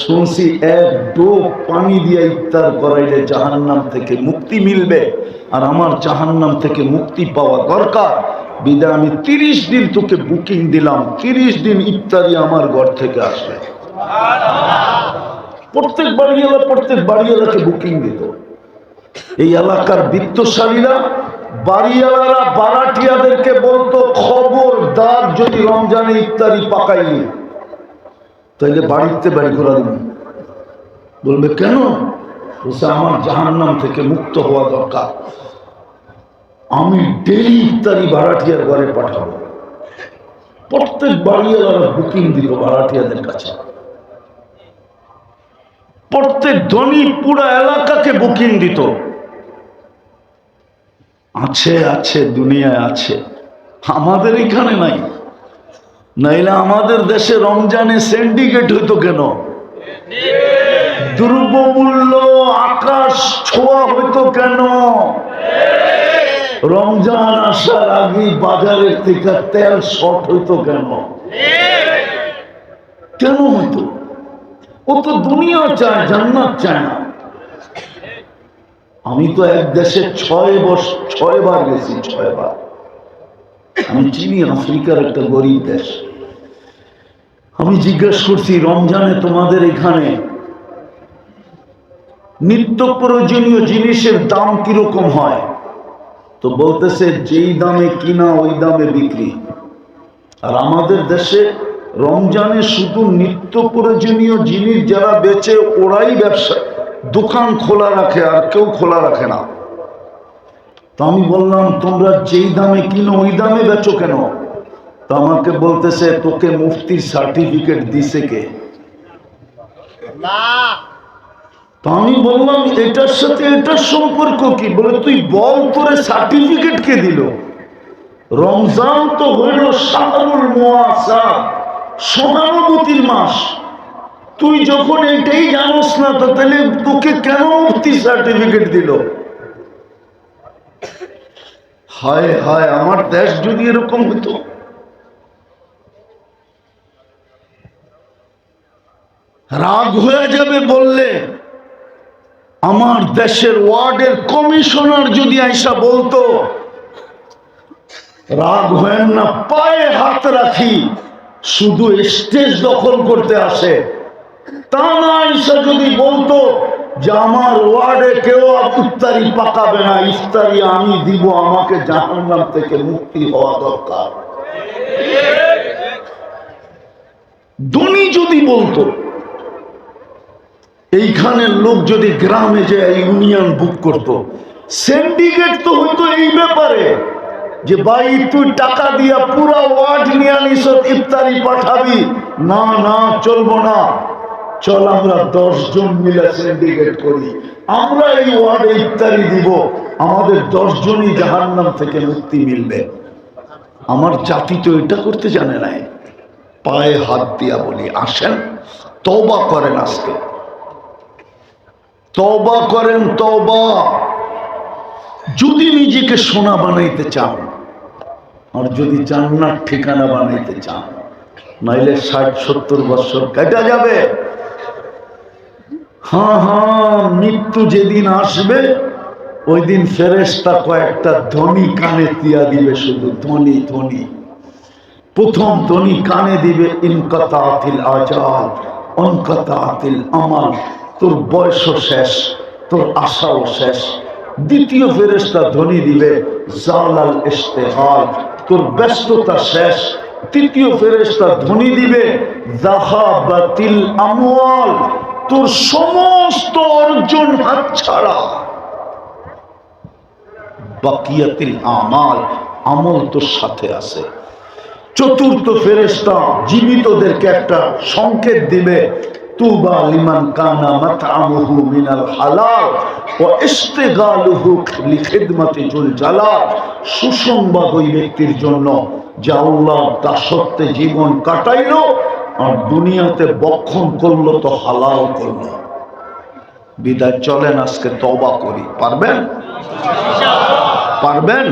শুনছি এক ডোব পানি দিয়ে ইফতার করাইলে জাহান্নাম থেকে মুক্তি মিলবে, আর আমার জাহান্নাম থেকে মুক্তি পাওয়া দরকার। বিদায় আমি 30 দিন তোকে বুকিং দিলাম, 30 দিন ইফতারি আমার ঘর থেকে আসবে। প্রত্যেক বাড়িওয়ালাকে বুকিং দিত। এই এলাকার বিত্তশালীরা, বাড়িওয়ালারা বারাটিয়াদেরকে বলতো, খবরদার যদি রমজানে ইফতারি পাকাইনি তাইলে বাড়িতে বাড়ি ঘোরা দিন। বলবে কেন? বলছে আমার জাহান্নাম থেকে মুক্ত হওয়া দরকার, আমি ডেলি ইফতারি বারাটিয়ার ঘরে পাঠাবো। প্রত্যেক বাড়িওয়ালারা বুকিং দিল বারাটিয়াদের কাছে, প্রত্যেক ধনী পুরা এলাকাকে বুকিং দিত। আছে আছে দুনিয়ায় আছে, আমাদের এখানে নাই। নাইলে আমাদের দেশে রমজানে সিন্ডিকেট হইতো কেন? দ্রব্যমূল্য আকাশ ছোঁয়া হইতো কেন? রমজান আসার আগে বাজারের থেকে তেল শর্ট হইতো কেন? কেন হইতো? ও তো দুনিয়া চায়, জান্নাত চায় না। আমি তো এক দেশে 6 বার গেছি, 6 বার। আমি চিনি আফ্রিকার একটা গরিব দেশ। আমি জিজ্ঞেস করছি, রমজানে তোমাদের এখানে নিত্য প্রয়োজনীয় জিনিসের দাম কিরকম হয়? তো বলতেছে যেই দামে কিনা ওই দামে বিক্রি। আর আমাদের দেশে রমজানে শুধু নিত্য প্রয়োজনীয় জিনিস যারা বেচে ওরাই ব্যবসা দোকান খোলা রাখে, আর কেউ খোলা রাখে না। তো আমি বললাম, তোমরা যেই দামে কিনো ওই দামে বেচো কেন? তো আমাকে বলতেছে, তোকে মুফতির সার্টিফিকেট দিছে কে? তো আমি বললাম, এটার সাথে এটার সম্পর্ক কি? বলে তুই বল, তোরে সার্টিফিকেট কে দিল? রমজান তো হইল শাহরুল মুআসার, সহানুভূতির মাস। তুই যখন এটাই জানোস না, তো তাহলে তোকে কেন মুফতি সার্টিফিকেট দিল? হায় হায়, আমার দেশ যদি এরকম হতো। রাগ হয়ে যাবে বললে। আমার দেশের ওয়ার্ডের কমিশনার যদি আইসা বলতো, রাগ হয় না, পায়ে হাত রাখি, শুধু স্টেজ দখল করতে আসে। তা না আইসা যদি বলতো যে আমার ওয়ার্ডে কেউ ইফতারি পাকাবে না, ইফতারি আমি দিব, আমাকে জাহান্নাম থেকে মুক্তি হওয়া দরকার। ধনী যদি বলতো, এইখানের লোক যদি গ্রামে যে ইউনিয়ন বুক করতো, সিন্ডিকেট তো হইতো এই ব্যাপারে যে ভাই তুই টাকা দিয়া পুরা ওয়ার্ড নিয়ে আনিস, ইফতারি পাঠাবি না, না চলবো না, চল আমরা 10 জন মিলে সিন্ডিকেট করি, আমরা এই ওয়ার্ডে ইফতারি দিব, আমাদের 10 জনই জাহান্নাম থেকে মুক্তি মিলবে। আমার জাতি তো এটা করতে জানে নাই। পায়ে হাত দিয়া বলি, আসেন তওবা করেন, আজকে তওবা করেন, তওবা। যদি নিজেকে সোনা বানাইতে চান, আর যদি জান্নাত ঠিকানা বানাইতে চান, নাইলে 60-70 বছর কেটে যাবে। হ্যাঁ, মৃত্যু যেদিন আসবে ওই দিন ফেরেশতা কয়েকটা ধ্বনি কানে দিয়া দিবে, শুধু ধ্বনি ধ্বনি। প্রথম ধ্বনি কানে দিবে, ইনকাতাতিল আজাল অনকাতাতিল আমাল, তোর বয়সও শেষ, তোর আশাও শেষ। দ্বিতীয় ফেরেশতা ধ্বনি দিবে, জালাল ইশতিগাল, তোর ব্যস্ততা শেষ। তৃতীয় ফেরেশতা ধ্বনি দিবে, যাহাবাতিল আমওয়াল, তোর সমস্ত অর্জন হাতছাড়া। বাকিয়াতিল আমাল, আমল তোর সাথে আছে। চতুর্থ ফেরেশতা জীবিতদেরকে একটা সংকেত দিবে, তুবা লিমান কানা মাতআমুহু মিনাল হালাল ওয়া ইশতিগালুহু লিখিদমাতি যুল জালাল। সুসংবাদ ওই ব্যক্তির জন্য যে আল্লাহর দাসত্বে জীবন কাটাইলো আর দুনিয়াতে বক্ষণ করলো তো হালাল করলো। বিদায় চলেন আজকে তওবা করি। পারবেন? পারবেন?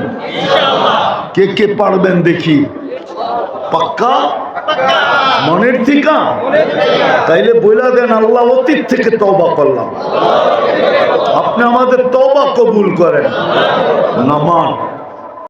কে কে পারবেন দেখি? পাক্কা? মনের ঠিকা তাইলে বইলা দেন আল্লাহ অতীত থেকে তওবা করলাম, আপনি আমাদের তওবা কবুল করেন। নামান